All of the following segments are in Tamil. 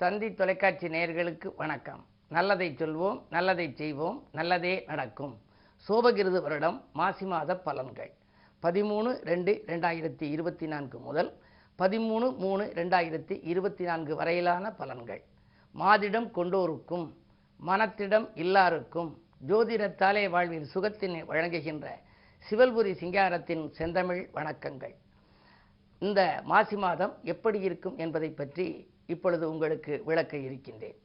தந்தி தொலைக்காட்சி நேயர்களுக்கு வணக்கம். நல்லதை சொல்வோம், நல்லதை செய்வோம், நல்லதே நடக்கும். சோபகிருது வருடம் மாசி மாத பலன்கள் 13/2/2024 முதல் 13/3/2024 வரையிலான பலன்கள். மாதிடம் கொண்டோருக்கும் மனத்திடம் இல்லாருக்கும் ஜோதிடத்தாலே வாழ்வில் சுகத்தினை வழங்குகின்ற சிவல்புரி சிங்காரத்தின் செந்தமிழ் வணக்கங்கள். இந்த மாசி மாதம் எப்படி இருக்கும் என்பதை பற்றி இப்பொழுது உங்களுக்கு விளக்க இருக்கின்றேன்.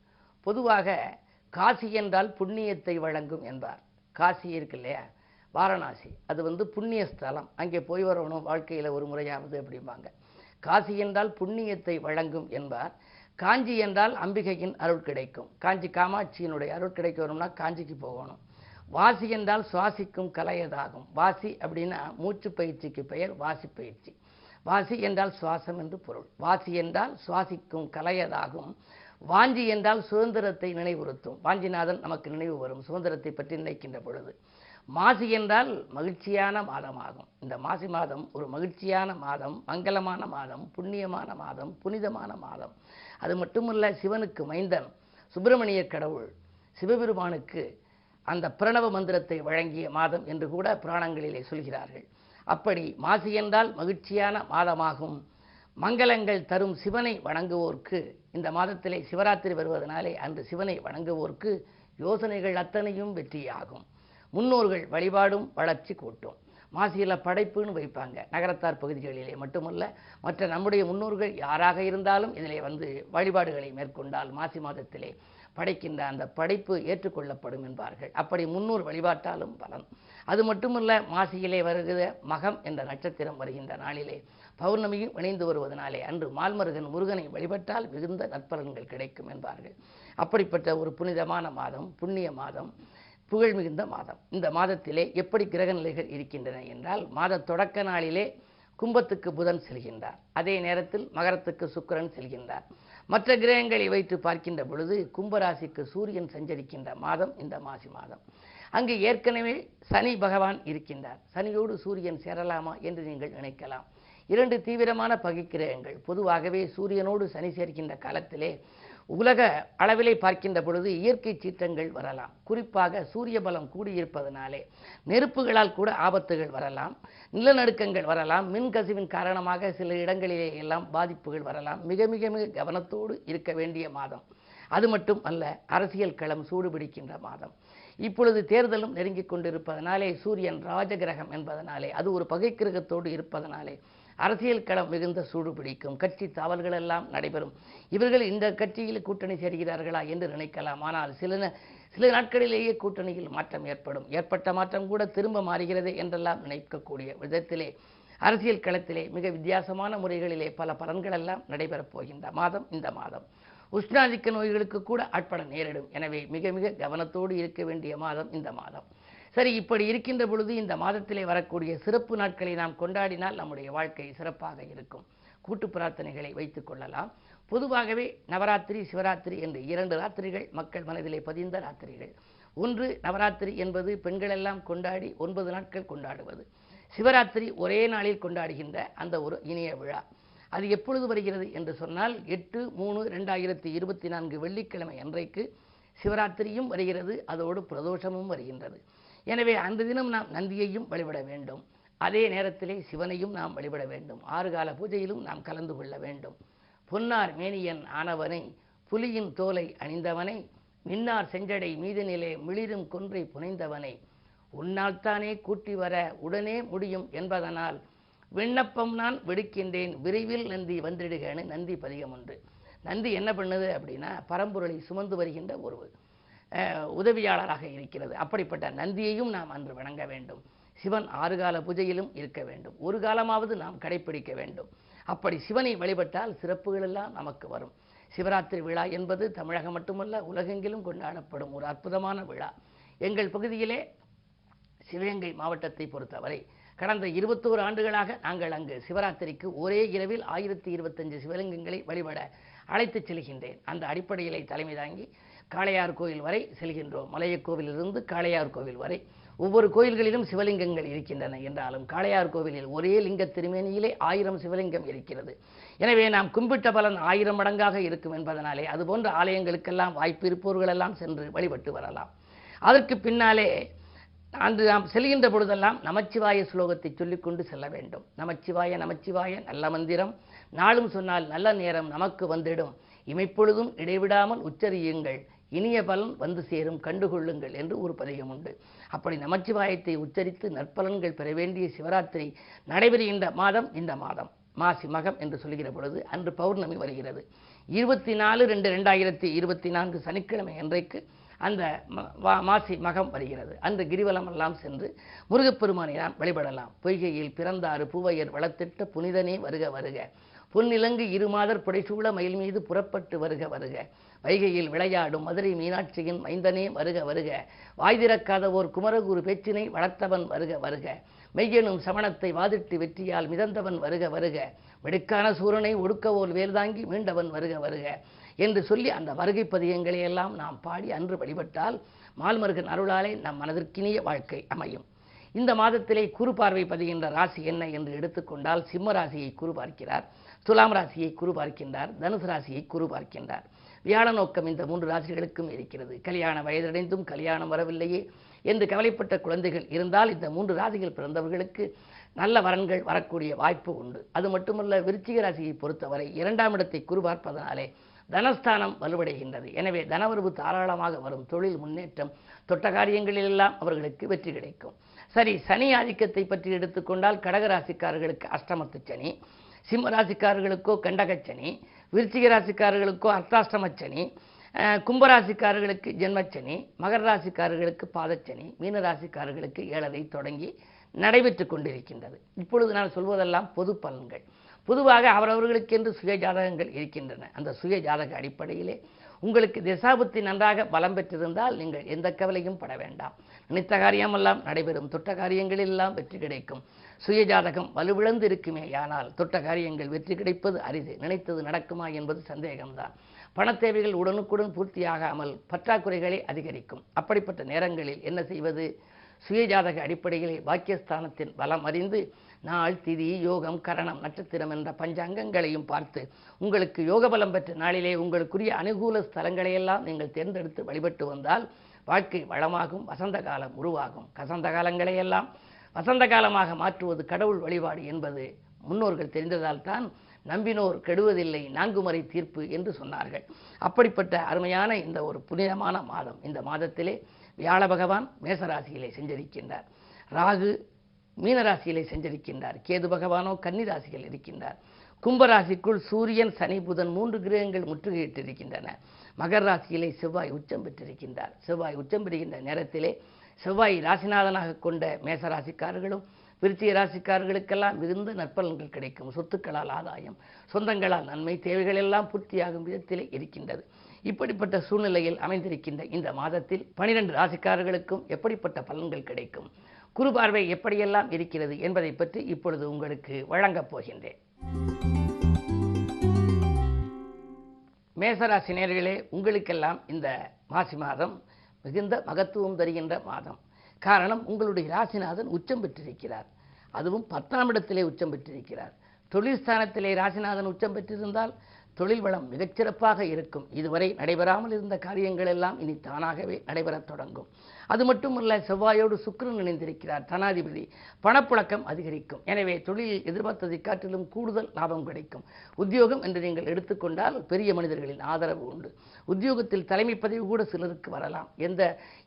பொதுவாக காசி என்றால் புண்ணியத்தை வழங்கும் என்பார். காசி இருக்கு இல்லையா, வாரணாசி, அது புண்ணிய ஸ்தலம். அங்கே போய் வரணும் வாழ்க்கையில் ஒரு முறையாவது அப்படிம்பாங்க. காசி என்றால் புண்ணியத்தை வழங்கும் என்பார். காஞ்சி என்றால் அம்பிகையின் அருள் கிடைக்கும். காஞ்சி காமாட்சியினுடைய அருள் கிடைக்க வரும்னா காஞ்சிக்கு போகணும். வாசி என்றால் சுவாசிக்கும் கலையதாகும். வாசி அப்படின்னா மூச்சு பயிற்சிக்கு பெயர் வாசி பயிற்சி. வாசி என்றால் சுவாசம் என்று பொருள். வாசி என்றால் சுவாசிக்கும் கலையதாகும். வாஞ்சி என்றால் சுதந்திரத்தை நினைவுறுத்தும். வாஞ்சிநாதன் நமக்கு நினைவு வரும் சுதந்திரத்தை பற்றி நினைக்கின்ற பொழுது. மாசி என்றால் மகிழ்ச்சியான மாதமாகும். இந்த மாசி மாதம் ஒரு மகிழ்ச்சியான மாதம், மங்களமான மாதம், புண்ணியமான மாதம், புனிதமான மாதம். அது மட்டுமல்ல, சிவனுக்கு மைந்தன் சுப்பிரமணிய கடவுள் சிவபெருமானுக்கு அந்த பிரணவ மந்திரத்தை வழங்கிய மாதம் என்று கூட புராணங்களிலே சொல்கிறார்கள். அப்படி மாசி என்றால் மகிழ்ச்சியான மாதமாகும். மங்களங்கள் தரும் சிவனை வணங்குவோர்க்கு இந்த மாதத்திலே சிவராத்திரி வருவதனாலே அன்று சிவனை வணங்குவோர்க்கு யோசனைகள் அத்தனையும் வெற்றியாகும். முன்னோர்கள் வழிபாடும் வளர்ச்சி கூட்டும். மாசியில் படைப்புன்னு வைப்பாங்க நகரத்தார் பகுதிகளிலே மட்டுமல்ல, மற்ற நம்முடைய முன்னோர்கள் யாராக இருந்தாலும் இதிலே வழிபாடுகளை மேற்கொண்டால் மாசி மாதத்திலே படைக்கின்ற அந்த படைப்பு ஏற்றுக்கொள்ளப்படும் என்பார்கள். அப்படி முன்னோர் வழிபாட்டாலும் பலன். அது மட்டுமல்ல, மாசியிலே வருகிற மகம் என்ற நட்சத்திரம் வருகின்ற நாளிலே பௌர்ணமியும் இணைந்து வருவதனாலே அன்று மால்மருகன் முருகனை வழிபட்டால் மிகுந்த நற்பலன்கள் கிடைக்கும் என்பார்கள். அப்படிப்பட்ட ஒரு புனிதமான மாதம், புண்ணிய மாதம், புகழ் மிகுந்த மாதம். இந்த மாதத்திலே எப்படி கிரக நிலைகள் இருக்கின்றன என்றால், மாத தொடக்க நாளிலே கும்பத்துக்கு புதன் செல்கின்றார். அதே நேரத்தில் மகரத்துக்கு சுக்கிரன் செல்கின்றார். மற்ற கிரகங்களை வைத்து பார்க்கின்ற பொழுது கும்பராசிக்கு சூரியன் சஞ்சரிக்கின்ற மாதம் இந்த மாசி மாதம். அங்கு ஏற்கனவே சனி பகவான் இருக்கின்றார். சனியோடு சூரியன் சேரலாமா என்று நீங்கள் நினைக்கலாம். இரண்டு தீவிரமான பகைக்கிரகங்கள். பொதுவாகவே சூரியனோடு சனி சேர்க்கின்ற காலத்திலே உலக அளவிலே பார்க்கின்ற பொழுது இயற்கை சீற்றங்கள் வரலாம். குறிப்பாக சூரிய பலம் கூடியிருப்பதனாலே நெருப்புகளால் கூட ஆபத்துகள் வரலாம், நிலநடுக்கங்கள் வரலாம், மின்கசிவின் காரணமாக சில இடங்களிலே எல்லாம் பாதிப்புகள் வரலாம். மிக மிக மிக கவனத்தோடு இருக்க வேண்டிய மாதம். அது மட்டும் அல்ல, அரசியல் களம் சூடுபிடிக்கின்ற மாதம். இப்பொழுது தேர்தலும் நெருங்கிக் கொண்டிருப்பதனாலே சூரியன் ராஜகிரகம் என்பதனாலே அது ஒரு பகை கிரகத்தோடு இருப்பதனாலே அரசியல் களம் மிகுந்த சூடு பிடிக்கும். கட்சி தாவல்கள் எல்லாம் நடைபெறும். இவர்கள் இந்த கட்சியில் கூட்டணி சேர்கிறார்களா என்று நினைக்கலாம். ஆனால் சில நாட்களிலேயே கூட்டணியில் மாற்றம் ஏற்படும். ஏற்பட்ட மாற்றம் கூட திரும்ப மாறுகிறது என்றெல்லாம் நினைக்கக்கூடிய விதத்திலே அரசியல் களத்திலே மிக வித்தியாசமான முறைகளிலே பல பலன்கள் எல்லாம் நடைபெறப் போகின்ற மாதம் இந்த மாதம். உஷ்ணாதிக்க நோய்களுக்கு கூட ஆட்பட நேரிடும். எனவே மிக மிக கவனத்தோடு இருக்க வேண்டிய மாதம் இந்த மாதம். சரி, இப்படி இருக்கின்ற பொழுது இந்த மாதத்திலே வரக்கூடிய சிறப்பு நாட்களை நாம் கொண்டாடினால் நம்முடைய வாழ்க்கை சிறப்பாக இருக்கும். கூட்டு பிரார்த்தனைகளை வைத்துக் கொள்ளலாம். பொதுவாகவே நவராத்திரி, சிவராத்திரி என்று இரண்டு ராத்திரிகள் மக்கள் மனதிலே பதிந்த ராத்திரிகள். ஒன்று நவராத்திரி என்பது பெண்கள் எல்லாம் கொண்டாடி 9 நாட்கள் கொண்டாடுவது. சிவராத்திரி ஒரே நாளில் கொண்டாடுகின்ற அந்த ஒரு இனிய விழா. அது எப்பொழுது வருகிறது என்று சொன்னால் 8/3/2024 வெள்ளிக்கிழமை அன்றைக்கு சிவராத்திரியும் வருகிறது, அதோடு பிரதோஷமும் வருகின்றது. எனவே அந்த தினம் நாம் நந்தியையும் வழிபட வேண்டும். அதே நேரத்திலே சிவனையும் நாம் வழிபட வேண்டும். 6 கால பூஜையிலும் நாம் கலந்து கொள்ள வேண்டும். பொன்னார் மேனியன் ஆனவனை, புலியின் தோலை அணிந்தவனை, மின்னார் செஞ்சடை மீதனிலே மிளிரும் கொன்றை புனைந்தவனை, உன்னால் தானே கூட்டி வர உடனே முடியும் என்பதனால் விண்ணப்பம் நான் விடுக்கின்றேன், விரைவில் நந்தி வந்திடுகன்னு நந்தி பதிகம் ஒன்று. நந்தி என்ன பண்ணுது அப்படின்னா, பரம்பொருளை சுமந்து வருகின்ற ஒரு உதவியாளராக இருக்கிறது. அப்படிப்பட்ட நந்தியையும் நாம் அன்று வணங்க வேண்டும். சிவன் 6 கால பூஜையிலும் இருக்க வேண்டும். ஒரு காலமாவது நாம் கடைபிடிக்க வேண்டும். அப்படி சிவனை வழிபட்டால் சிறப்புகள் எல்லாம் நமக்கு வரும். சிவராத்திரி விழா என்பது தமிழகம் மட்டுமல்ல, உலகெங்கிலும் கொண்டாடப்படும் ஒரு அற்புதமான விழா. எங்கள் பகுதியிலே சிவகங்கை மாவட்டத்தை பொறுத்தவரை கடந்த 21 ஆண்டுகளாக நாங்கள் அங்கு சிவராத்திரிக்கு ஒரே இரவில் 1025 சிவலிங்கங்களை வழிபட அழைத்துச் செல்கின்றேன். அந்த அடிப்படையிலே தலைமை தாங்கி காளையார் கோவில் வரை செல்கின்றோம். மலையக்கோவிலிருந்து காளையார் கோவில் வரை ஒவ்வொரு கோயில்களிலும் சிவலிங்கங்கள் இருக்கின்றன என்றாலும் காளையார் கோவிலில் ஒரே லிங்க திருமேனியிலே 1000 சிவலிங்கம் இருக்கிறது. எனவே நாம் கும்பிட்ட பலன் 1000 மடங்காக இருக்கும் என்பதனாலே அதுபோன்ற ஆலயங்களுக்கெல்லாம் வாய்ப்பு இருப்பவர்களெல்லாம் சென்று வழிபட்டு வரலாம். அதற்கு பின்னாலே அன்று நாம் செல்கின்ற பொழுதெல்லாம் நமச்சிவாய ஸ்லோகத்தை சொல்லிக்கொண்டு செல்ல வேண்டும். நமச்சிவாய நமச்சிவாய நல்ல மந்திரம், நாளும் சொன்னால் நல்ல நேரம் நமக்கு வந்திடும், இமைப்பொழுதும் இடைவிடாமல் உச்சரியுங்கள், இனிய பலன் வந்து சேரும் கண்டுகொள்ளுங்கள் என்று ஒரு பதிகம் உண்டு. அப்படி நமச்சிவாயத்தை உச்சரித்து நற்பலன்கள் பெற வேண்டிய சிவராத்திரி நடைபெறுகின்ற மாதம் இந்த மாதம் மாசி மகம் என்று சொல்கிற பொழுது அன்று பௌர்ணமி வருகிறது. 24/2/2024 சனிக்கிழமை அன்றைக்கு அந்த மாசி மகம் வருகிறது. அன்று கிரிவலம் எல்லாம் சென்று முருகப்பெருமானை நாம் வழிபடலாம். பொய்கையில் பிறந்தாறு பூவையர் வளத்திட்ட புனிதனே வருக வருக, பொன்னிலங்கு இருமாதர் புடைசூழ மயில் மீது புறப்பட்டு வருக வருக, வைகையில் விளையாடும் மதுரை மீனாட்சியின் மைந்தனே வருக வருக, வாய்திறக்காத ஓர் குமரகுரு பேச்சினை வளர்த்தவன் வருக வருக, மெய்யெனும் சமணத்தை வாதிட்டு வெற்றியால் மிதந்தவன் வருக வருக, வெடுக்கான சூரனை ஒடுக்கவோல் வேல்தாங்கி மீண்டவன் வருக வருக என்று சொல்லி அந்த வருகை பதிகங்களை எல்லாம் நாம் பாடி அன்று வழிபட்டால் மால்மருகன் அருளாலே நம் மனதிற்கினிய வாழ்க்கை அமையும். இந்த மாதத்திலே குரு பார்வை பதிகின்ற ராசி என்ன என்று எடுத்துக்கொண்டால் சிம்ம ராசியை குரு பார்க்கிறார், துலாம் ராசியை குரு பார்க்கின்றார், தனுசு ராசியை குரு பார்க்கின்றார். வியாழ நோக்கம் இந்த 3 ராசிகளுக்கும் இருக்கிறது. கல்யாண வயதடைந்தும் கல்யாணம் வரவில்லையே என்று கவலைப்பட்ட குழந்தைகள் இருந்தால் இந்த 3 ராசிகள் பிறந்தவர்களுக்கு நல்ல வரன்கள் வரக்கூடிய வாய்ப்பு உண்டு. அது மட்டுமல்ல, விருச்சிக ராசியை பொறுத்தவரை 2ஆம் இடத்தை குரு பார்ப்பதனாலே தனஸ்தானம் வலுவடைகின்றது. எனவே தனவரவு தாராளமாக வரும், தொழில் முன்னேற்றம், தொட்ட காரியங்களிலெல்லாம் அவர்களுக்கு வெற்றி கிடைக்கும். சரி, சனி ஆதிக்கத்தை பற்றி எடுத்துக்கொண்டால் கடகராசிக்காரர்களுக்கு அஷ்டமத்து சனி, சிம்ம ராசிக்காரர்களுக்கோ கண்டகச்சனி, விருச்சிக ராசிக்காரர்களுக்கோ அர்த்தாஷ்டமச்சனி, கும்பராசிக்காரர்களுக்கு ஜென்மச்சனி, மகர ராசிக்காரர்களுக்கு பாதச்சனி, மீன ராசிக்காரர்களுக்கு 7 தொடங்கி நடைபெற்று கொண்டிருக்கின்றது. இப்பொழுது நான் சொல்வதெல்லாம் பொது பலன்கள். பொதுவாக அவரவர்களுக்கென்று சுய ஜாதகங்கள் இருக்கின்றன. அந்த சுய ஜாதக அடிப்படையிலே உங்களுக்கு திசாபுத்தி நன்றாக பலம் பெற்றிருந்தால் நீங்கள் எந்த கவலையும் பட வேண்டாம். நினைத்த காரியமெல்லாம் நடைபெறும், தொட்ட காரியங்களெல்லாம் வெற்றி கிடைக்கும். சுய ஜாதகம் வலுவிழந்து இருக்குமே ஆனால் தொட்ட காரியங்கள் வெற்றி கிடைப்பது அரிது. நினைத்தது நடக்குமா என்பது சந்தேகம்தான். பணத்தேவைகள் உடனுக்குடன் பூர்த்தியாகாமல் பற்றாக்குறைகளை அதிகரிக்கும். அப்படிப்பட்ட நேரங்களில் என்ன செய்வது? சுயஜாதக அடிப்படையிலே பாக்கியஸ்தானத்தின் பலம் அறிந்து நாள், திதி, யோகம், கரணம், நட்சத்திரம் என்ற பஞ்சாங்கங்களையும் பார்த்து உங்களுக்கு யோக பலம் பெற்ற நாளிலே உங்களுக்குரிய அனுகூல ஸ்தலங்களையெல்லாம் நீங்கள் தேர்ந்தெடுத்து வழிபட்டு வந்தால் வாழ்க்கை வளமாகும், வசந்த காலம் உருவாகும். கசந்த காலங்களையெல்லாம் வசந்த காலமாக மாற்றுவது கடவுள் வழிபாடு என்பது முன்னோர்கள் தெரிந்ததால் தான் நம்பினோர் கெடுவதில்லை 4 முறை தீர்ப்பு என்று சொன்னார்கள். அப்படிப்பட்ட அருமையான இந்த ஒரு புனிதமான மாதம். இந்த மாதத்திலே வியாழ பகவான் மேசராசியிலே செஞ்சரிக்கின்றார், ராகு மீனராசியிலே செஞ்சரிக்கின்றார், கேது பகவானோ கன்னி ராசியில் இருக்கின்றார். கும்பராசிக்குள் சூரியன், சனி, புதன் 3 கிரகங்கள் முற்றுகையிட்டிருக்கின்றன. மகர ராசியிலே செவ்வாய் உச்சம் பெற்றிருக்கின்றார். செவ்வாய் உச்சம் பெறுகின்ற நேரத்திலே செவ்வாய் ராசிநாதனாக கொண்ட மேசராசிக்காரர்களும் விருச்சிக ராசிக்காரர்களுக்கெல்லாம் மிகுந்த நற்பலன்கள் கிடைக்கும். சொத்துக்களால் ஆதாயம், சொந்தங்களால் நன்மை, தேவைகள் எல்லாம் பூர்த்தியாகும் விதத்திலே இருக்கின்றது. இப்படிப்பட்ட சூழ்நிலையில் அமைந்திருக்கின்ற இந்த மாதத்தில் 12 ராசிக்காரர்களுக்கும் எப்படிப்பட்ட பலன்கள் கிடைக்கும், குரு பார்வை எப்படியெல்லாம் இருக்கிறது என்பதை பற்றி இப்பொழுது உங்களுக்கு வழங்கப் போகின்றேன். மேசராசி நேயர்களே, உங்களுக்கெல்லாம் இந்த மாசி மாதம் மிகுந்த மகத்துவம் தருகின்ற மாதம். காரணம், உங்களுடைய ராசிநாதன் உச்சம் பெற்றிருக்கிறார். அதுவும் 10ஆம் இடத்திலே உச்சம் பெற்றிருக்கிறார். தொழில் ஸ்தானத்திலே ராசிநாதன் உச்சம் பெற்றிருந்தால் தொழில் வளம் மிகச்சிறப்பாக இருக்கும். இதுவரை நடைபெறாமல் இருந்த காரியங்கள் எல்லாம் இனி தானாகவே நடைபெறத் தொடங்கும். அது மட்டுமல்ல, செவ்வாயோடு சுக்கிரன் இணைந்திருக்கிறார், தனாதிபதி. பணப்புழக்கம் அதிகரிக்கும். எனவே தொழிலில் எதிர்பார்த்ததை காட்டிலும் கூடுதல் லாபம் கிடைக்கும். உத்தியோகம் என்று நீங்கள் எடுத்துக்கொண்டால் பெரிய மனிதர்களின் ஆதரவு உண்டு. உத்தியோகத்தில் தலைமை பதவி கூட சிலருக்கு வரலாம். எந்த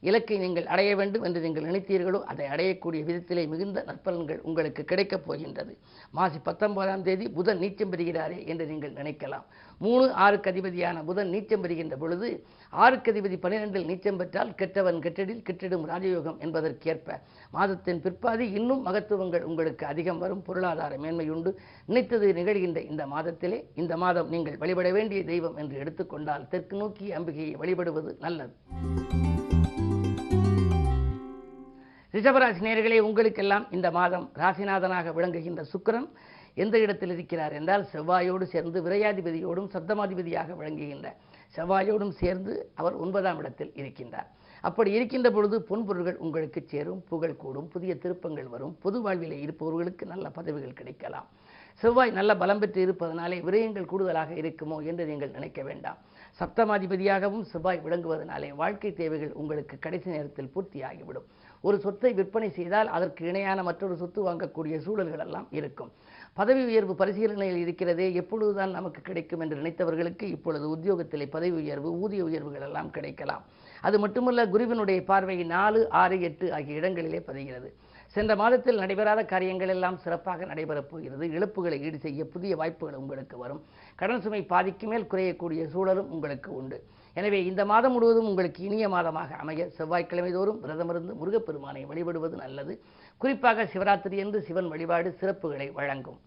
இலக்கை நீங்கள் அடைய வேண்டும் என்று நீங்கள் நினைத்தீர்களோ அதை அடையக்கூடிய விதத்திலே மிகுந்த நற்பலன்கள் உங்களுக்கு கிடைக்கப் போகின்றது. மாசி 19ஆம் தேதி புதன் நீச்சம் பெறுகிறாரே என்று நீங்கள் நினைக்கலாம். 3, 6க்கு அதிபதியான புதன் நீச்சம் பெறுகின்ற பொழுது 6க்கு அதிபதி 12இல் நீச்சம் பெற்றால் கெட்டவன் கெட்டடில் கெட்டிடும் ராஜயோகம் என்பதற்கேற்ப மாதத்தின் பிற்பாதி இன்னும் மகத்துவங்கள் உங்களுக்கு அதிகம் வரும். பொருளாதார மேன்மையுண்டு. நினைத்தது நிகழ்கின்ற இந்த மாதத்திலே இந்த மாதம் நீங்கள் வழிபட வேண்டிய தெய்வம் என்று எடுத்துக்கொண்டால் தெற்கு நோக்கி அம்பிகையை வழிபடுவது நல்லது. ரிஷபராசி நேயர்களே, உங்களுக்கெல்லாம் இந்த மாதம் ராசிநாதனாக விளங்குகின்ற சுக்கிரன் எந்த இடத்தில் இருக்கிறார் என்றால் செவ்வாயோடு சேர்ந்து விரையாதிபதியோடும் சப்தமாதிபதியாக விளங்குகின்ற செவ்வாயோடும் சேர்ந்து அவர் 9ஆம் இடத்தில் இருக்கின்றார். அப்படி இருக்கின்ற பொழுது பொன்பொருள்கள் உங்களுக்கு சேரும், புகழ் கூடும், புதிய திருப்பங்கள் வரும், பொது வாழ்விலே இருப்பவர்களுக்கு நல்ல பதவிகள் கிடைக்கலாம். செவ்வாய் நல்ல பலம் பெற்று இருப்பதனாலே விரயங்கள் கூடுதலாக இருக்குமோ என்று நீங்கள் நினைக்க வேண்டாம். சப்தமாதிபதியாகவும் செவ்வாய் விளங்குவதனாலே வாழ்க்கை தேவைகள் உங்களுக்கு கடைசி நேரத்தில் பூர்த்தியாகிவிடும். ஒரு சொத்தை விற்பனை செய்தால் அதற்கு இணையான மற்றொரு சொத்து வாங்கக்கூடிய சூழல்கள் எல்லாம் இருக்கும். பதவி உயர்வு பரிசீலனையில் இருக்கிறதே, எப்பொழுதுதான் நமக்கு கிடைக்கும் என்று நினைத்தவர்களுக்கு இப்பொழுது உத்தியோகத்திலே பதவி உயர்வு, ஊதிய உயர்வுகள் எல்லாம் கிடைக்கலாம். அது மட்டுமல்ல, குருவினுடைய பார்வை 4, 6, 8 ஆகிய இடங்களிலே பதிகிறது. சென்ற மாதத்தில் நடைபெறாத காரியங்கள் எல்லாம் சிறப்பாக நடைபெறப் போகிறது. இழப்புகளை ஈடு செய்ய புதிய வாய்ப்புகள் உங்களுக்கு வரும். கடன் சுமை பாதிக்கு மேல் குறையக்கூடிய சூழலும் உங்களுக்கு உண்டு. எனவே இந்த மாதம் முழுவதும் உங்களுக்கு இனிய மாதமாக அமைய செவ்வாய்க்கிழமை தோறும் விரதமிருந்து முருகப்பெருமானை வழிபடுவது நல்லது. குறிப்பாக சிவராத்திரி என்று சிவன் வழிபாடு சிறப்புகளை வழங்கும்.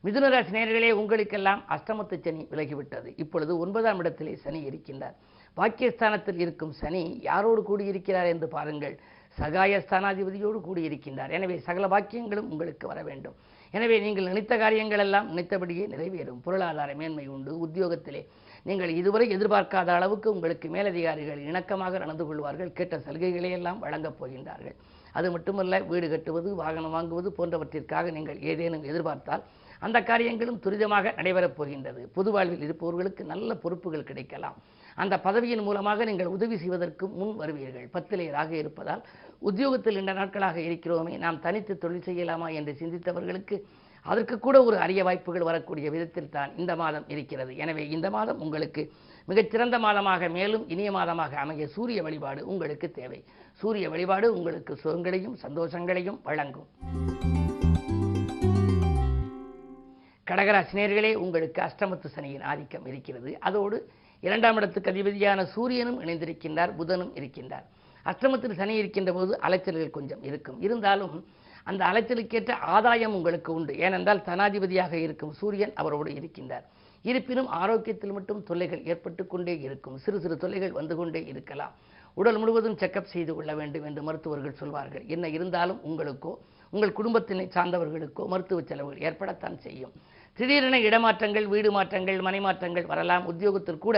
மிதுனராசி நேயர்களே, உங்களுக்கெல்லாம் அஷ்டமத்து சனி விலகிவிட்டது. இப்பொழுது 9ஆம் இடத்திலே சனி இருக்கின்றார். பாக்கியஸ்தானத்தில் இருக்கும் சனி யாரோடு கூடியிருக்கிறார் என்று பாருங்கள். சகாயஸ்தானாதிபதியோடு கூடியிருக்கின்றார். எனவே சகல பாக்கியங்களும் உங்களுக்கு வர வேண்டும். எனவே நீங்கள் நினைத்த காரியங்கள் எல்லாம் நினைத்தபடியே நிறைவேறும். பொருளாதார மேன்மை உண்டு. உத்தியோகத்திலே நீங்கள் இதுவரை எதிர்பார்க்காத அளவுக்கு உங்களுக்கு மேலதிகாரிகள் இணக்கமாக நடந்து கொள்வார்கள். கேட்ட சலுகைகளை எல்லாம் வழங்கப் போகின்றார்கள். அது மட்டுமல்ல, வீடு கட்டுவது, வாகனம் வாங்குவது போன்றவற்றிற்காக நீங்கள் ஏதேனும் எதிர்பார்த்தால் அந்த காரியங்களும் துரிதமாக நடைபெறப் போகின்றது. பொது வாழ்வில் இருப்பவர்களுக்கு நல்ல பொறுப்புகள் கிடைக்கலாம். அந்த பதவியின் மூலமாக நீங்கள் உதவி செய்வதற்கு முன் வருவீர்கள். 10லே ராகு இருப்பதால் உத்தியோகத்தில் நீண்ட நாட்களாக இருக்கிறோமே, நாம் தனித்து தொழில் செய்யலாமா என்று சிந்தித்தவர்களுக்கு அதற்கு கூட ஒரு அரிய வாய்ப்புகள் வரக்கூடிய விதத்தில் தான் இந்த மாதம் இருக்கிறது. எனவே இந்த மாதம் உங்களுக்கு மிகச்சிறந்த மாதமாக, மேலும் இனிய மாதமாக அமைய சூரிய வழிபாடு உங்களுக்கு தேவை. சூரிய வழிபாடு உங்களுக்கு சுகங்களையும் சந்தோஷங்களையும் வழங்கும். கடகராசி நேயர்களே, உங்களுக்கு அஷ்டமத்து சனியின் ஆதிக்கம் இருக்கிறது. அதோடு 2ஆம் இடத்துக்கு அதிபதியான சூரியனும் இணைந்திருக்கின்றார், புதனும் இருக்கின்றார். அஷ்டமத்தில் சனி இருக்கின்ற போது அலைச்சல்கள் கொஞ்சம் இருக்கும். இருந்தாலும் அந்த அலைச்சலுக்கேற்ற ஆதாயம் உங்களுக்கு உண்டு. ஏனென்றால் தனாதிபதியாக இருக்கும் சூரியன் அவரோடு இருக்கின்றார். இருப்பினும் ஆரோக்கியத்தில் மட்டும் தொல்லைகள் ஏற்பட்டு கொண்டே இருக்கும். சிறு சிறு தொல்லைகள் வந்து கொண்டே இருக்கலாம். உடல் முழுவதும் செக்கப் செய்து கொள்ள வேண்டும் என்று மருத்துவர்கள் சொல்வார்கள். என்ன இருந்தாலும் உங்களுக்கோ உங்கள் குடும்பத்தினை சார்ந்தவர்களுக்கோ மருத்துவ செலவுகள் ஏற்படத்தான் செய்யும். திடீரென இடமாற்றங்கள், வீடு மாற்றங்கள், மனை மாற்றங்கள் வரலாம். உத்தியோகத்தில் கூட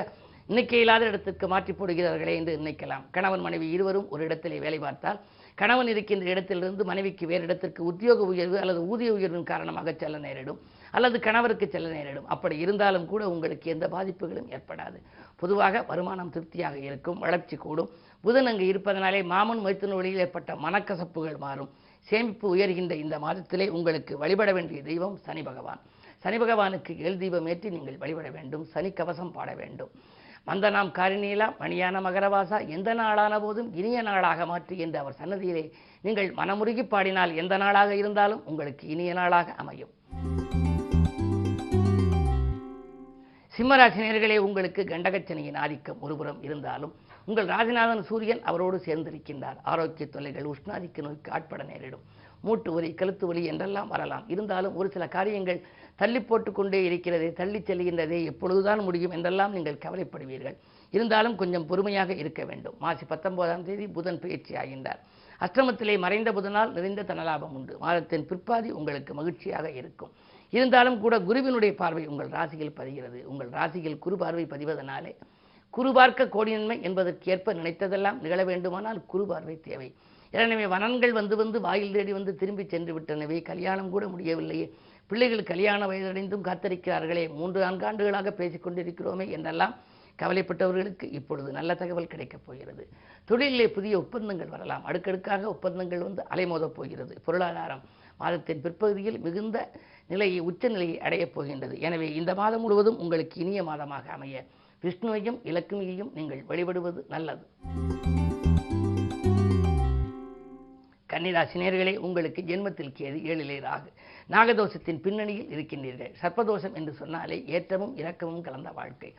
இன்னைக்கு இல்லாத இடத்துக்கு மாற்றி போடுகிறார்களே என்று நினைக்கலாம். கணவன் மனைவி இருவரும் ஒரு இடத்திலே வேலை பார்த்தால் கணவன் இருக்கின்ற இடத்திலிருந்து மனைவிக்கு வேறு இடத்திற்கு உத்தியோக உயர்வு அல்லது ஊதிய உயர்வின் காரணமாக செல்ல நேரிடும், அல்லது கணவருக்கு செல்ல நேரிடும். அப்படி இருந்தாலும் கூட உங்களுக்கு எந்த பாதிப்புகளும் ஏற்படாது. பொதுவாக வருமானம் திருப்தியாக இருக்கும், வளர்ச்சி கூடும். புதன் அங்கு இருப்பதனாலே மாமன் மைத்துன வழியில் ஏற்பட்ட மனக்கசப்புகள் மாறும். சேமிப்பு உயர்கின்ற இந்த மாதத்திலே உங்களுக்கு வழிபட வேண்டிய தெய்வம் சனி பகவான். சனி பகவானுக்கு எல் தீபம் ஏற்றி நீங்கள் வழிபட வேண்டும். சனி கவசம் பாட வேண்டும். மந்தனாம் காரிநீலா மணியான மகரவாசா எந்த நாளான போதும் இனிய நாளாக மாற்றி என்று அவர் சன்னதியிலே நீங்கள் மனமுருகி பாடினால் எந்த நாளாக இருந்தாலும் உங்களுக்கு இனிய நாளாக அமையும். சிம்மராசினியர்களே, உங்களுக்கு கண்டகச்சனியின் ஆதிக்கம் ஒருபுறம் இருந்தாலும் உங்கள் ராசிநாதன் சூரியன் அவரோடு சேர்ந்திருக்கின்றார். ஆரோக்கிய தொல்லைகள், உஷ்ணாதிக்க நோய்க்கு ஆட்பட நேரிடும். மூட்டு வலி, கழுத்து வலி என்றெல்லாம் வரலாம். இருந்தாலும் ஒரு சில காரியங்கள் தள்ளி போட்டுக்கொண்டே இருக்கிறதே, தள்ளி செல்கின்றதே, எப்பொழுதுதான் முடியும் என்றெல்லாம் நீங்கள் கவலைப்படுவீர்கள். இருந்தாலும் கொஞ்சம் பொறுமையாக இருக்க வேண்டும். மாசி 19ஆம் தேதி புதன் பயிற்சி ஆகின்றார். அஷ்டமத்திலே மறைந்த புதனால் நிறைந்த தனலாபம் உண்டு. மாதத்தின் பிற்பாதி உங்களுக்கு மகிழ்ச்சியாக இருக்கும். இருந்தாலும் கூட குருவினுடைய பார்வை உங்கள் ராசியில் பதிகிறது. உங்கள் ராசியில் குரு பார்வை பதிவதனாலே குரு பார்க்க கோடி நன்மை என்பதற்கு ஏற்ப நினைத்ததெல்லாம் நிகழ வேண்டுமானால் குரு பார்வை தேவை. எனவே வனன்கள் வந்து வாயில் தேடி வந்து திரும்பி சென்று விட்டனவே, கல்யாணம் கூட முடியவில்லையே, பிள்ளைகள் கல்யாண வயதடைந்தும் காத்திருக்கிறார்களே, 3-4 ஆண்டுகளாக பேசிக்கொண்டிருக்கிறோமே என்றெல்லாம் கவலைப்பட்டவர்களுக்கு இப்பொழுது நல்ல தகவல் கிடைக்கப் போகிறது. தொழிலிலே புதிய ஒப்பந்தங்கள் வரலாம். அடுக்கடுக்காக ஒப்பந்தங்கள் வந்து அலைமோதப் போகிறது. பொருளாதாரம் மாதத்தின் பிற்பகுதியில் மிகுந்த நிலையை, உச்ச நிலையை அடையப் போகின்றது. எனவே இந்த மாதம் முழுவதும் உங்களுக்கு இனிய மாதமாக அமைய விஷ்ணுவையும் இலக்குமியையும் நீங்கள் வழிபடுவது நல்லது. கன்னிராசினியர்களே, உங்களுக்கு ஜென்மத்தில் கேது, 7லே ராகு, நாகதோஷத்தின் பின்னணியில் இருக்கின்றீர்கள். சர்ப்பதோஷம் என்று சொன்னாலே ஏற்றமும் இரக்கமும் கலந்த வாழ்க்கை.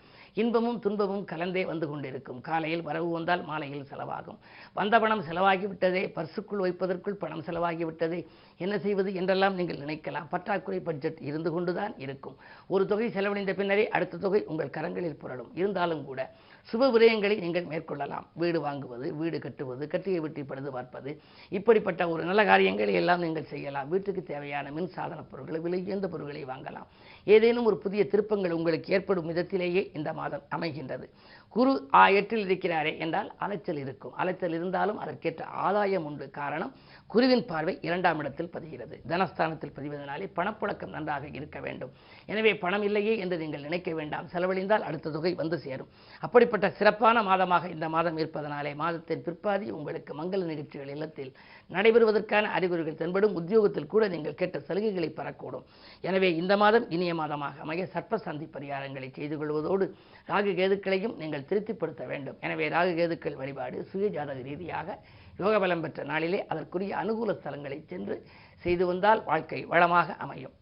இன்பமும் துன்பமும் கலந்தே வந்து கொண்டிருக்கும். காலையில் வரவு வந்தால் மாலையில் செலவாகும். வந்த பணம் செலவாகிவிட்டதே, பர்சுக்குள் வைப்பதற்குள் பணம் செலவாகிவிட்டதே, என்ன செய்வது என்றெல்லாம் நீங்கள் நினைக்கலாம். பற்றாக்குறை பட்ஜெட் இருந்து கொண்டுதான் இருக்கும். ஒரு தொகை செலவழிந்த பின்னரே அடுத்த தொகை உங்கள் கரங்களில் புரளும். இருந்தாலும் கூட சுப விரயங்களை நீங்கள் மேற்கொள்ளலாம். வீடு வாங்குவது, வீடு கட்டுவது, கட்டிய வீட்டை பழுது பார்ப்பது, இப்படிப்பட்ட ஒரு நல்ல காரியங்களை எல்லாம் நீங்கள் செய்யலாம். வீட்டுக்கு தேவையான மின் சாதன பொருட்களை, விலை உயர்ந்த பொருட்களை வாங்கலாம். ஏதேனும் ஒரு புதிய திருப்பங்கள் உங்களுக்கு ஏற்படும் விதத்திலேயே இந்த மாதம் அமைகின்றது. குரு 8ல் இருக்கிறாரே என்றால் அலைச்சல் இருக்கும். அலைச்சல் இருந்தாலும் அதற்கேற்ற ஆதாயம் உண்டு. காரணம், குருவின் பார்வை 2ஆம் இடத்தில் பதிகிறது. தனஸ்தானத்தில் பதிவதனாலே பணப்புழக்கம் நன்றாக இருக்க வேண்டும். எனவே பணம் இல்லையே என்று நீங்கள் நினைக்க வேண்டாம். செலவழிந்தால் அடுத்த தொகை வந்து சேரும். அப்படிப்பட்ட சிறப்பான மாதமாக இந்த மாதம் இருப்பதனாலே மாதத்தின் பிற்பாதி உங்களுக்கு மங்கள நிகழ்ச்சிகள் இல்லத்தில் நடைபெறுவதற்கான அறிகுறிகள் தென்படும். உத்தியோகத்தில் கூட நீங்கள் கேட்ட சலுகைகளை பெறக்கூடும். எனவே இந்த மாதம் இனிய மாதமாக அமைய சர்ப்பசாந்தி பரிகாரங்களை செய்து கொள்வதோடு ராகு கேதுக்களையும் நீங்கள் திருப்திப்படுத்த வேண்டும். எனவே ராகு கேதுக்கள் வழிபாடு சுய ஜாதக ரீதியாக யோக பலம் பெற்ற நாளிலே அதற்குரிய அனுகூல ஸ்தலங்களை சென்று செய்து வந்தால் வாழ்க்கை வளமாக அமையும்.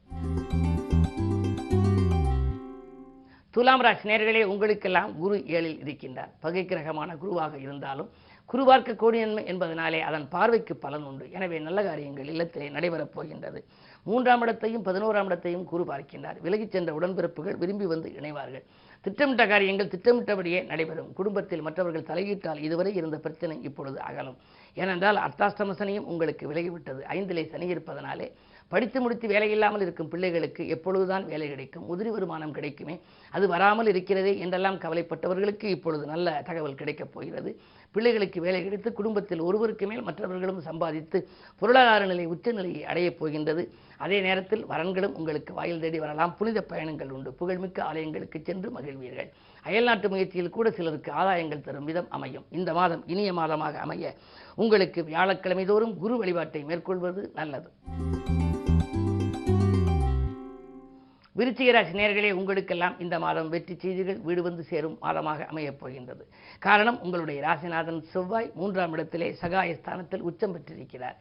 துலாம் ராசி நேயர்களே, உங்களுக்கெல்லாம் குரு 7ல் இருக்கின்றார். பகை கிரகமான குருவாக இருந்தாலும் குரு பார்க்க கோடியன்மை என்பதனாலே அதன் பார்வைக்கு பலன் உண்டு. எனவே நல்ல காரியங்கள் இல்லத்திலே நடைபெறப் போகின்றது. 3ஆம் இடத்தையும் 11ஆம் இடத்தையும் குரு பார்க்கின்றார். விலகிச் சென்ற உடன்பிறப்புகள் விரும்பி வந்து இணைவார்கள். திட்டமிட்ட காரியங்கள் திட்டமிட்டபடியே நடைபெறும். குடும்பத்தில் மற்றவர்கள் தலையிட்டால் இதுவரை இருந்த பிரச்சனை இப்பொழுது அகலும். ஏனென்றால் அர்த்தாஷ்டம சனியும் உங்களுக்கு விலகிவிட்டது. 5லே சனி இருப்பதனாலே படித்து முடித்து வேலையில்லாமல் இருக்கும் பிள்ளைகளுக்கு எப்பொழுதுதான் வேலை கிடைக்கும், உதிரி வருமானம் கிடைக்குமே, அது வராமல் இருக்கிறதே என்றெல்லாம் கவலைப்பட்டவர்களுக்கு இப்பொழுது நல்ல தகவல் கிடைக்கப் போகிறது. பிள்ளைகளுக்கு வேலை கிடைத்து குடும்பத்தில் ஒருவருக்கு மேல் மற்றவர்களும் சம்பாதித்து பொருளாதார நிலை உச்சநிலையை அடையப் போகின்றது. அதே நேரத்தில் வரன்களும் உங்களுக்கு வாயில் தேடி வரலாம். புனித பயணங்கள் உண்டு. புகழ்மிக்க ஆலயங்களுக்கு சென்று மகிழ்வீர்கள். அயல்நாட்டு முயற்சியில் கூட சிலருக்கு ஆதாயங்கள் தரும் விதம் அமையும். இந்த மாதம் இனிய மாதமாக அமைய உங்களுக்கு வியாழக்கிழமை தோறும் குரு வழிபாட்டை மேற்கொள்வது நல்லது. விருச்சிக ராசி நேயர்களே, உங்களுக்கெல்லாம் இந்த மாதம் வெற்றி செய்திகள் வீடு வந்து சேரும் மாதமாக அமையப் போகின்றது. காரணம், உங்களுடைய ராசிநாதன் செவ்வாய் 3ஆம் இடத்திலே சகாயஸ்தானத்தில் உச்சம் பெற்றிருக்கிறார்.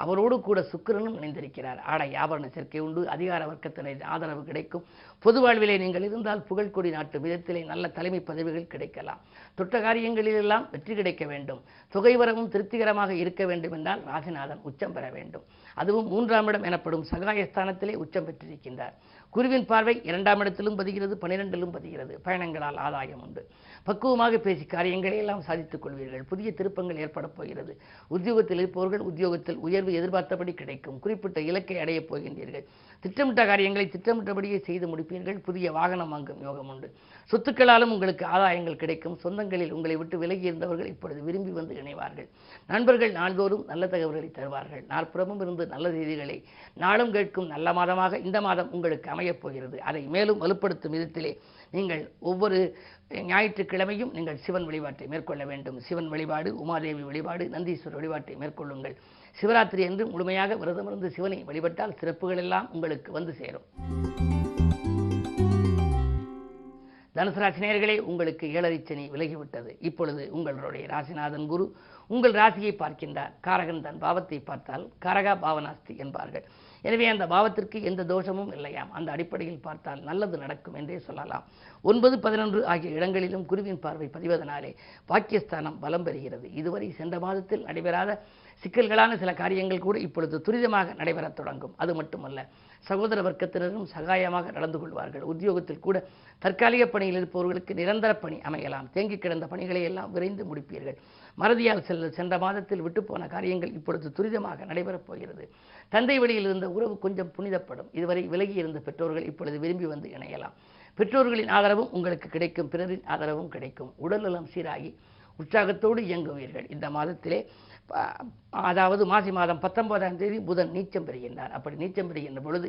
அவரோடு கூட சுக்கிரனும் இணைந்திருக்கிறார். ஆடை ஆபரண சேர்க்கை உண்டு. அதிகார வர்க்கத்தினர் ஆதரவு கிடைக்கும். பொது வாழ்விலே நீங்கள் இருந்தால் புகழ்கொடி நாட்டு விதத்திலே நல்ல தலைமை பதவிகள் கிடைக்கலாம். தொட்ட காரியங்களிலெல்லாம் வெற்றி கிடைக்க வேண்டும். தொகை வரவும் திருப்திகரமாக இருக்க வேண்டும் என்றால் ராசிநாதன் உச்சம் பெற வேண்டும். அதுவும் 3ஆம் இடம் எனப்படும் சகாயஸ்தானத்திலே உச்சம் பெற்றிருக்கின்றார். குருவின் பார்வை 2ஆம் இடத்திலும் பதிகிறது, 12லும் பதிகிறது. பயணங்களால் ஆதாயம் உண்டு. பக்குவமாக பேசி காரியங்களை எல்லாம் சாதித்துக் கொள்வீர்கள். புதிய திருப்பங்கள் ஏற்பட போகிறது. உத்தியோகத்தில் இருப்பவர்கள் உத்தியோகத்தில் உயர்வு எதிர்பார்த்தபடி கிடைக்கும். குறிப்பிட்ட இலக்கை அடையப் போகின்றீர்கள். திட்டமிட்ட காரியங்களை திட்டமிட்டபடியே செய்து முடிப்பீர்கள். புதிய வாகனம் வாங்கும் யோகம் உண்டு. சொத்துக்களாலும் உங்களுக்கு ஆதாயங்கள் கிடைக்கும். சொந்தங்களில் உங்களை விட்டு விலகி இருந்தவர்கள் இப்பொழுது விரும்பி வந்து இணைவார்கள். நண்பர்கள் நாள்தோறும் நல்ல தகவல்களை தருவார்கள். நாற்புறமும் இருந்து நல்ல செய்திகளை நாளும் கேட்கும் நல்ல மாதமாக இந்த மாதம் உங்களுக்கு அமையப் போகிறது. அதை மேலும் வலுப்படுத்தும் விதத்திலே நீங்கள் ஒவ்வொரு ஞாயிற்றுக்கிழமையும் நீங்கள் சிவன் வழிபாட்டை மேற்கொள்ள வேண்டும். சிவன் வழிபாடு, உமாதேவி வழிபாடு, நந்தீஸ்வரர் வழிபாட்டை மேற்கொள்ளுங்கள். சிவராத்திரி என்று முழுமையாக விரதமிருந்து சிவனை வழிபட்டால் சிறப்புகள் எல்லாம் உங்களுக்கு வந்து சேரும். தனுசு ராசி நேயர்களே, உங்களுக்கு 7ரை சனி விலகிவிட்டது. இப்பொழுது உங்களுடைய ராசிநாதன் குரு உங்கள் ராசியை பார்க்கின்றார். காரகன் தன் பாவத்தை பார்த்தால் காரகா பாவனாஸ்தி என்பார்கள். எனவே அந்த பாவத்திற்கு எந்த தோஷமும் இல்லையாம். அந்த அடிப்படையில் பார்த்தால் நல்லது நடக்கும் என்றே சொல்லலாம். 9, 11 ஆகிய இடங்களிலும் குருவின் பார்வை பதிவதனாலே பாக்கியஸ்தானம் பலம் பெறுகிறது. இதுவரை சென்ற மாதத்தில் நடைபெறாத சிக்கல்களான சில காரியங்கள் கூட இப்பொழுது துரிதமாக நடைபெறத் தொடங்கும். அது மட்டுமல்ல, சகோதர வர்க்கத்தினரும் சகாயமாக நடந்து கொள்வார்கள். உத்தியோகத்தில் கூட தற்காலிக பணியில் இருப்பவர்களுக்கு நிரந்தர பணி அமையலாம். தேங்கி கிடந்த பணிகளை எல்லாம் விரைந்து முடிப்பீர்கள். மறதியால் சென்ற மாதத்தில் விட்டுப்போன காரியங்கள் இப்பொழுது துரிதமாக நடைபெறப் போகிறது. தந்தை வழியில் இருந்த உறவு கொஞ்சம் புனிதப்படும். இதுவரை விலகி இருந்த பெற்றோர்கள் இப்பொழுது விரும்பி வந்து இணையலாம். பெற்றோர்களின் ஆதரவும் உங்களுக்கு கிடைக்கும். பிறரின் ஆதரவும் கிடைக்கும். உடல்நலம் சீராகி உற்சாகத்தோடு இயங்குவீர்கள். இந்த மாதத்திலே அதாவது மாசி மாதம் 19ஆம் தேதி புதன் நீச்சம் பெறுகின்றார். அப்படி நீச்சம் பெறுகின்ற பொழுது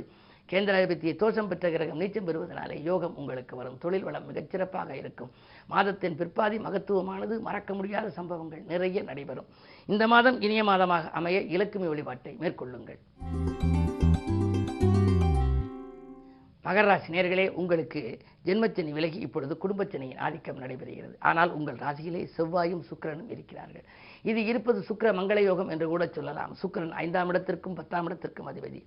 கேந்திராதிபதியை தோஷம் பெற்ற கிரகம் நீச்சம் பெறுவதனாலே யோகம் உங்களுக்கு வரும். தொழில் வளம் மிகச்சிறப்பாக இருக்கும். மாதத்தின் பிற்பாதி மகத்துவமானது. மறக்க முடியாத சம்பவங்கள் நிறைய நடைபெறும். இந்த மாதம் இனிய மாதமாக அமைய இலக்குமி வழிபாட்டை மேற்கொள்ளுங்கள். மகர ராசி நேயர்களே, உங்களுக்கு ஜென்மச்சனி விலகி இப்பொழுது குடும்பச்சனியின் ஆதிக்கம் நடைபெறுகிறது. ஆனால் உங்கள் ராசியிலே செவ்வாயும் சுக்கிரனும் இருக்கிறார்கள். இது இருப்பது சுக்கிர மங்கள யோகம் என்று கூட சொல்லலாம். சுக்கிரன் 5ஆம் இடத்திற்கும் 10ஆம் இடத்திற்கும் அதிபதி.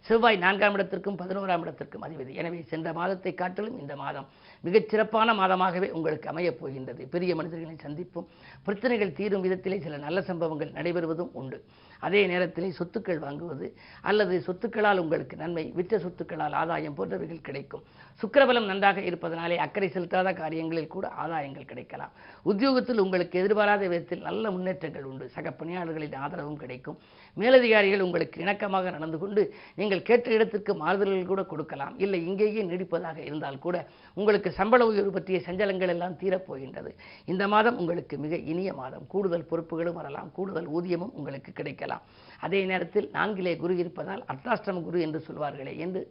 செவ்வாய் 4ஆம் இடத்திற்கும் 11ஆம் இடத்திற்கும் அதிபதி. எனவே சென்ற மாதத்தை காட்டிலும் இந்த மாதம் மிகச் சிறப்பான மாதமாகவே உங்களுக்கு அமையப் போகின்றது. பெரிய மனிதர்களை சந்திப்பும் பிரச்சனைகள் தீரும் விதத்திலே சில நல்ல சம்பவங்கள் நடைபெறுவதும் உண்டு. அதே நேரத்தில் சொத்துக்கள் வாங்குவது அல்லது சொத்துக்களால் உங்களுக்கு நன்மை, விற்ற சொத்துக்களால் ஆதாயம் போன்றவைகள் கிடைக்கும். சுக்கிரபலம் நன்றாக இருப்பதனாலே அக்கறை செலுத்தாத காரியங்களில் கூட ஆதாயங்கள் கிடைக்கலாம். உத்தியோகத்தில் உங்களுக்கு எதிர்பாராத விதத்தில் நல்ல முன்னேற்றங்கள் உண்டு. சக பணியாளர்களின் ஆதரவும் கிடைக்கும். மேலதிகாரிகள் உங்களுக்கு இணக்கமாக நடந்து கொண்டு நீங்கள் கேட்ட இடத்திற்கு மாறுதல்கள் கூட கொடுக்கலாம். இல்லை இங்கேயே நீடிப்பதாக இருந்தால் கூட உங்களுக்கு சம்பள உயர்வு பற்றிய சஞ்சலங்கள் எல்லாம் தீரப்போகின்றது. இந்த மாதம் உங்களுக்கு மிக இனிய மாதம். கூடுதல் பொறுப்புகளும் வரலாம், கூடுதல் ஊதியமும் உங்களுக்கு கிடைக்கலாம். அதே நேரத்தில் 4லே குரு இருப்பதால் அர்த்தாஷ்டம குரு என்று சொல்வார்களே என்று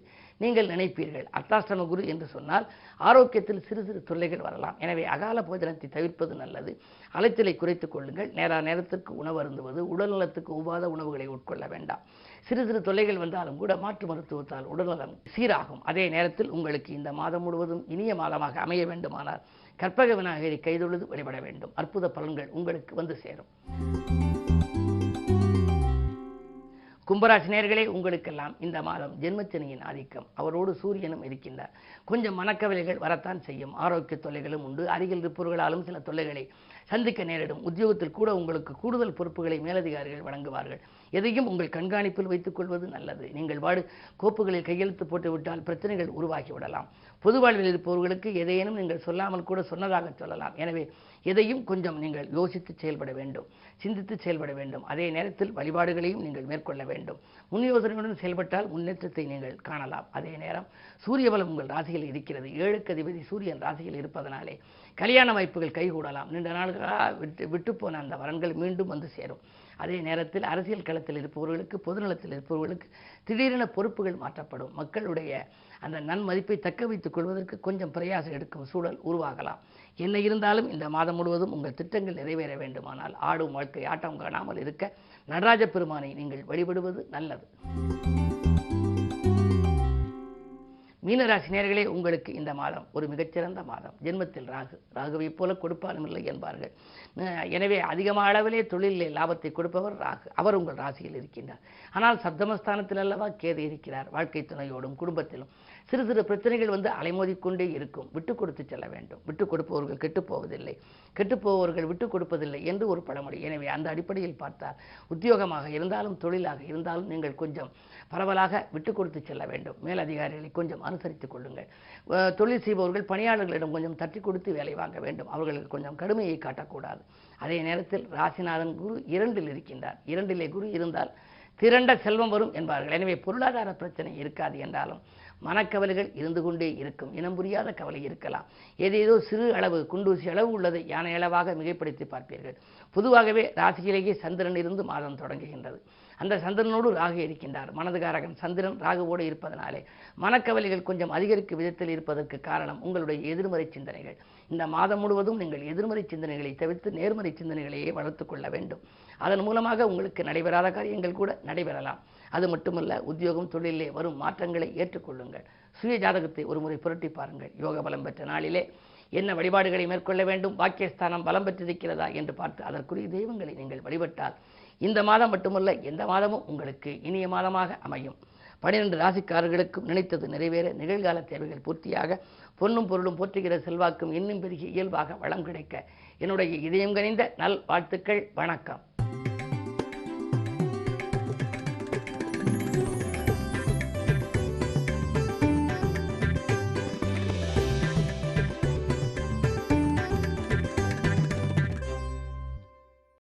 நீங்கள் நினைப்பீர்கள். அர்த்தாஷ்டம குரு என்று சொன்னால் ஆரோக்கியத்தில் சிறு சிறு தொல்லைகள் வரலாம். எனவே அகால போஜனத்தை தவிர்ப்பது நல்லது. அலைச்சலை குறைத்துக் கொள்ளுங்கள். நேரத்திற்கு உணவு அருந்துவது, உடல்நலத்துக்கு உபாத உணவுகளை உட்கொள்ள வேண்டாம். சிறு சிறு தொல்லைகள் வந்தாலும் கூட மாற்று மருத்துவத்தால் உடல்நலம் சீராகும். அதே நேரத்தில் உங்களுக்கு இந்த மாதம் முழுவதும் இனிய மாதமாக அமைய வேண்டுமானால் கற்பக விநாயகரை கைதொழுது வழிபட வேண்டும். அற்புத பலன்கள் உங்களுக்கு வந்து சேரும். கும்பராசி நேயர்களே, உங்களுக்கெல்லாம் இந்த மாதம் ஜென்மச்சனியின் ஆதிக்கம், அவரோடு சூரியனும் இருக்கின்றார். கொஞ்சம் மனக்கவலைகள் வரத்தான் செய்யும். ஆரோக்கிய தொல்லைகளும் உண்டு. அருகில் இருப்பவர்களாலும் சில தொல்லைகளை சந்திக்க நேரிடும். உத்தியோகத்தில் கூட உங்களுக்கு கூடுதல் பொறுப்புகளை மேலதிகாரிகள் வழங்குவார்கள். எதையும் உங்கள் கண்காணிப்பில் வைத்துக் கொள்வது நல்லது. நீங்கள் கோப்புகளில் கையெழுத்து போட்டுவிட்டால் பிரச்சனைகள் உருவாகிவிடலாம். பொது வாழ்வில் இருப்பவர்களுக்கு எதையேனும் நீங்கள் சொல்லாமல் கூட சொன்னதாக சொல்லலாம். எனவே எதையும் கொஞ்சம் நீங்கள் யோசித்து செயல்பட வேண்டும், சிந்தித்து செயல்பட வேண்டும். அதே நேரத்தில் வழிபாடுகளையும் நீங்கள் மேற்கொள்ள வேண்டும். முன் யோசனையுடன் செயல்பட்டால் முன்னேற்றத்தை நீங்கள் காணலாம். அதே நேரம் சூரிய பலம் உங்கள் ராசியில் இருக்கிறது. 7க்கு அதிபதி சூரியன் ராசியில் இருப்பதனாலே கல்யாண வாய்ப்புகள் கைகூடலாம். நீண்ட நாட்களாக விட்டு போன அந்த வரன்கள் மீண்டும் வந்து சேரும். அதே நேரத்தில் அரசியல் களத்தில் இருப்பவர்களுக்கு, பொதுநலத்தில் இருப்பவர்களுக்கு திடீரென பொறுப்புகள் மாற்றப்படும். மக்களுடைய அந்த நன்மதிப்பை தக்க வைத்துக் கொள்வதற்கு கொஞ்சம் பிரயாசம் எடுக்கும் சூழல் உருவாகலாம். என்ன இருந்தாலும் இந்த மாதம் முழுவதும் உங்கள் திட்டங்கள் நிறைவேற வேண்டுமானால் ஆடும் வாழ்க்கை ஆட்டம் காணாமல் இருக்க நடராஜ பெருமானை நீங்கள் வழிபடுவது நல்லது. மீனராசி நேயர்களே, உங்களுக்கு இந்த மாதம் ஒரு மிகச்சிறந்த மாதம். ஜென்மத்தில் ராகுவை போல கொடுப்பாலும் இல்லை என்பார்கள். எனவே அதிகமான அளவிலே தொழிலில் லாபத்தை கொடுப்பவர் ராகு. அவர் உங்கள் ராசியில் இருக்கின்றார். ஆனால் சப்தமஸ்தானத்தில் அல்லவா கேது இருக்கிறார். வாழ்க்கை துணையோடும் குடும்பத்திலும் சிறு சிறு பிரச்சனைகள் வந்து அலைமோதிக்கொண்டே இருக்கும். விட்டுக் கொடுத்து செல்ல வேண்டும். விட்டுக் கொடுப்பவர்கள் கெட்டுப்போவதில்லை, கெட்டுப்போவர்கள் விட்டுக் கொடுப்பதில்லை என்று ஒரு பழமொழி. எனவே அந்த அடிப்படையில் பார்த்தால் உத்தியோகமாக இருந்தாலும் தொழிலாக இருந்தாலும் நீங்கள் கொஞ்சம் பரவலாக விட்டுக் கொடுத்து செல்ல வேண்டும். மேலதிகாரிகளை கொஞ்சம் அனுசரித்துக் கொள்ளுங்கள். தொழில் செய்பவர்கள் பணியாளர்களிடம் கொஞ்சம் தட்டி கொடுத்து வேலை வாங்க வேண்டும். அவர்களுக்கு கொஞ்சம் கடுமையை காட்டக்கூடாது. அதே நேரத்தில் ராசிநாதன் குரு 2ல் இருக்கின்றார். 2லே குரு இருந்தால் திரண்ட செல்வம் வரும் என்பார்கள். எனவே பொருளாதார பிரச்சனை இருக்காது என்றாலும் மனக்கவலைகள் இருந்து கொண்டே இருக்கும். இனம் புரியாத கவலை இருக்கலாம். ஏதேதோ சிறு அளவு குண்டூசி அளவு உள்ளதை யானை அளவாக மிகைப்படுத்தி பார்ப்பீர்கள். பொதுவாகவே ராசியிலேயே சந்திரன் இருந்து மாதம் தொடங்குகின்றது. அந்த சந்திரனோடு ராகு இருக்கின்றார். மனதுகாரகன் சந்திரன் ராகுவோடு இருப்பதனாலே மனக்கவலைகள் கொஞ்சம் அதிகரிக்கும் விதத்தில் இருப்பதற்கு காரணம் உங்களுடைய எதிர்மறை சிந்தனைகள். இந்த மாதம் முழுவதும் நீங்கள் எதிர்மறை சிந்தனைகளை தவிர்த்து நேர்மறை சிந்தனைகளையே வளர்த்துக் கொள்ள வேண்டும். அதன் மூலமாக உங்களுக்கு நடைபெறாத காரியங்கள் கூட நடைபெறலாம். அது மட்டுமல்ல, உத்தியோகம் தொழிலே வரும் மாற்றங்களை ஏற்றுக்கொள்ளுங்கள். சுய ஜாதகத்தை ஒரு முறை புரட்டி பாருங்கள். யோக பலம் பெற்ற நாளிலே என்ன வழிபாடுகளை மேற்கொள்ள வேண்டும், பாக்கியஸ்தானம் பலம் பெற்றிருக்கிறதா என்று பார்த்து அதற்குரிய தெய்வங்களை நீங்கள் வழிபட்டால் இந்த மாதம் மட்டுமல்ல எந்த மாதமும் உங்களுக்கு இனிய மாதமாக அமையும். 12 ராசிக்காரர்களுக்கும் நினைத்தது நிறைவேற, நிகழ்கால தேவைகள் பூர்த்தியாக, பொன்னும் பொருளும் போற்றுகிற செல்வாக்கும் இன்னும் பெருகி இயல்பாக வளம் கிடைக்க என்னுடைய இதயம் கனிந்த நல் வாழ்த்துக்கள். வணக்கம்.